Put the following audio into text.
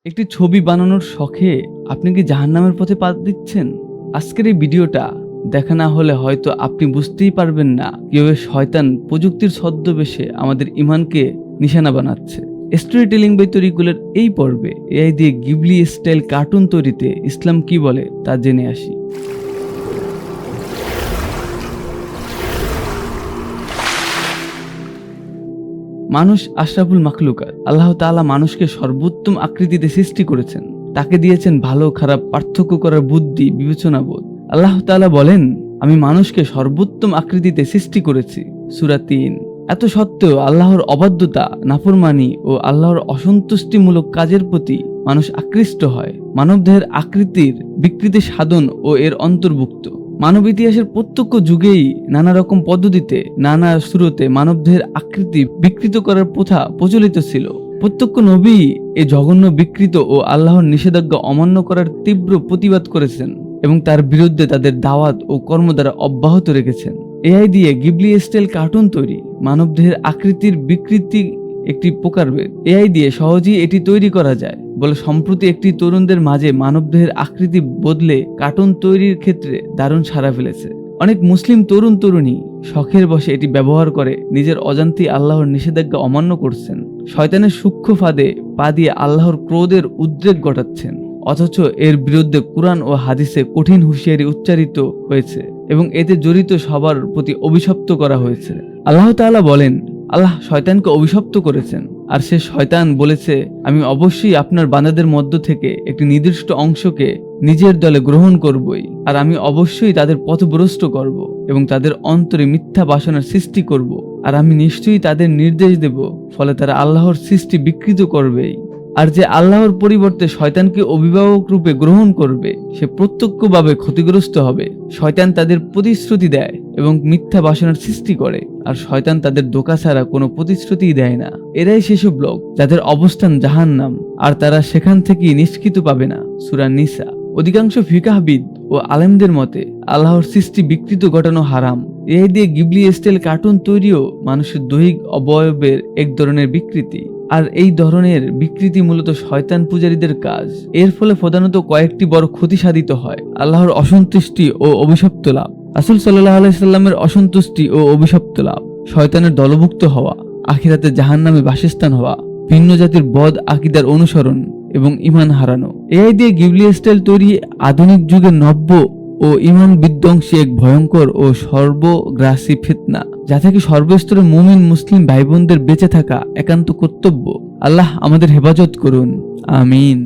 একটি ছবি বানানোর শখে আপনি কি জাহান্নামের পথে পা দিচ্ছেন? আজকের এই ভিডিওটা দেখা না হলে হয়তো আপনি বুঝতেই পারবেন না কিভাবে শয়তান প্রযুক্তির ছদ্মবেশে আমাদের ঈমানকে নিশানা বানাচ্ছে। স্টোরি টেলিং বাই তরিকুলের এই পর্বে এআই দিয়ে গিবলি স্টাইল কার্টুন তৈরিতে ইসলাম কি বলে তা জেনে আসি। মানুষ আশরাফুল মাখলুকাত। আল্লাহ তাআলা মানুষকে সর্বোত্তম আকৃতিতে সৃষ্টি করেছেন। তাকে দিয়েছেন ভালো খারাপ পার্থক্য করার বুদ্ধি, বিবেচনাবোধ। আল্লাহ তাআলা বলেন, আমি মানুষকে সর্বোত্তম আকৃতিতে সৃষ্টি করেছি। সূরা ৩। এত সত্ত্বেও আল্লাহর অবাধ্যতা, নাফরমানি ও আল্লাহর অসন্তুষ্টিমূলক কাজের প্রতি মানুষ আকৃষ্ট হয়। মানবদেহের আকৃতির বিকৃতি সাধন ও এর অন্তর্ভুক্ত। মানব ইতিহাসের প্রত্যেক যুগেই নানা রকম পদ্ধতিতে, নানা সুরতে মানবদেহের আকৃতি বিকৃত করার প্রথা প্রচলিত ছিল। প্রত্যেক নবী এই জঘন্য বিকৃত ও আল্লাহর নিষেধাজ্ঞা অমান্য করার তীব্র প্রতিবাদ করেছেন এবং তার বিরুদ্ধে তাদের দাওয়াত ও কর্ম দ্বারা অব্যাহত রেখেছেন। এআই দিয়ে গিবলি স্টাইল কার্টুন তৈরি। মানবদেহের আকৃতির বিকৃতি একটি প্রকারভেদ। এআই দিয়ে সহজেই এটি তৈরি করা যায় বলে সম্প্রতি একটি তরুণদের মাঝে মানবদেহের আকৃতি বদলে কার্টুন তৈরির ক্ষেত্রে দারুণ সাড়া ফেলেছে। অনেক মুসলিম তরুণ তরুণী শখের বশে এটি ব্যবহার করে নিজের অজান্তেই আল্লাহর নিষেধাজ্ঞা অমান্য করছেন। শয়তানের সূক্ষ্ম ফাঁদে পা দিয়ে আল্লাহর ক্রোধের উদ্রেক ঘটাচ্ছেন। অথচ এর বিরুদ্ধে কুরআন ও হাদিসে কঠিন হুঁশিয়ারি উচ্চারিত হয়েছে এবং এতে জড়িত সবার প্রতি অভিশপ্ত করা হয়েছে। আল্লাহ তাআলা বলেন, আল্লাহ শয়তানকে অভিশপ্ত করেছেন আর সে শয়তান বলেছে, আমি অবশ্যই আপনার বান্দাদের মধ্য থেকে একটি নির্দিষ্ট অংশকে নিজের দলে গ্রহণ করবই, আর আমি অবশ্যই তাদের পথভ্রষ্ট করব এবং তাদের অন্তরে মিথ্যা বাসনার সৃষ্টি করব, আর আমি নিশ্চয়ই তাদের নির্দেশ দেব, ফলে তারা আল্লাহর সৃষ্টি বিকৃত করবেই। আর যে আল্লাহর পরিবর্তে শয়তানকে অভিভাবক রূপে গ্রহণ করবে সে প্রত্যক্ষভাবে ক্ষতিগ্রস্ত হবে। শয়তান তাদের প্রতিশ্রুতি দেয় এবং মিথ্যা বাসনার সৃষ্টি করে, আর শয়তান তাদের ধোঁকা ছাড়া কোনো প্রতিশ্রুতিই দেয় না। এরাই সেসব লোক যাদের অবস্থান জাহান্নাম, আর তারা সেখান থেকেই নিষ্কৃত পাবে না। সূরা নিসা। অধিকাংশ ফিকাহবিদ ও আলেমদের মতে আল্লাহর সৃষ্টি বিকৃত ঘটানো হারাম। এআই দিয়ে গিবলি স্টাইল কার্টুন তৈরিও মানুষের দৈহিক অবয়বের এক ধরনের বিকৃতি, আর এই ধরনের বিকৃতি মূলত শয়তান পূজারীদের কাজ। এর ফলে প্রধানত কয়েকটি বড় ক্ষতি সাধিত হয়: আল্লাহর অসন্তুষ্টি ও অভিশপ্ত লাভ, রাসূল সাল্লাল্লাহু আলাইহি সাল্লামের অসন্তুষ্টি ও অভিশপ্ত লাভ, শয়তানের দলভুক্ত হওয়া, আখিরাতে জাহান্নামে বাসস্থান হওয়া, ভিন্ন জাতির বদ আকীদার অনুসরণ এবং ঈমান হারানো। এআই দিয়ে গিবলি স্টাইল তৈরি আধুনিক যুগের নব্য ও ঈমান বিধ্বংসী এক ভয়ঙ্কর ও সর্বগ্রাসী ফিতনা, যা থেকে সর্বস্তরের মুমিন মুসলিম ভাই বোনদের বেঁচে থাকা একান্ত কর্তব্য। আল্লাহ আমাদের হেফাজত করুন, আমিন।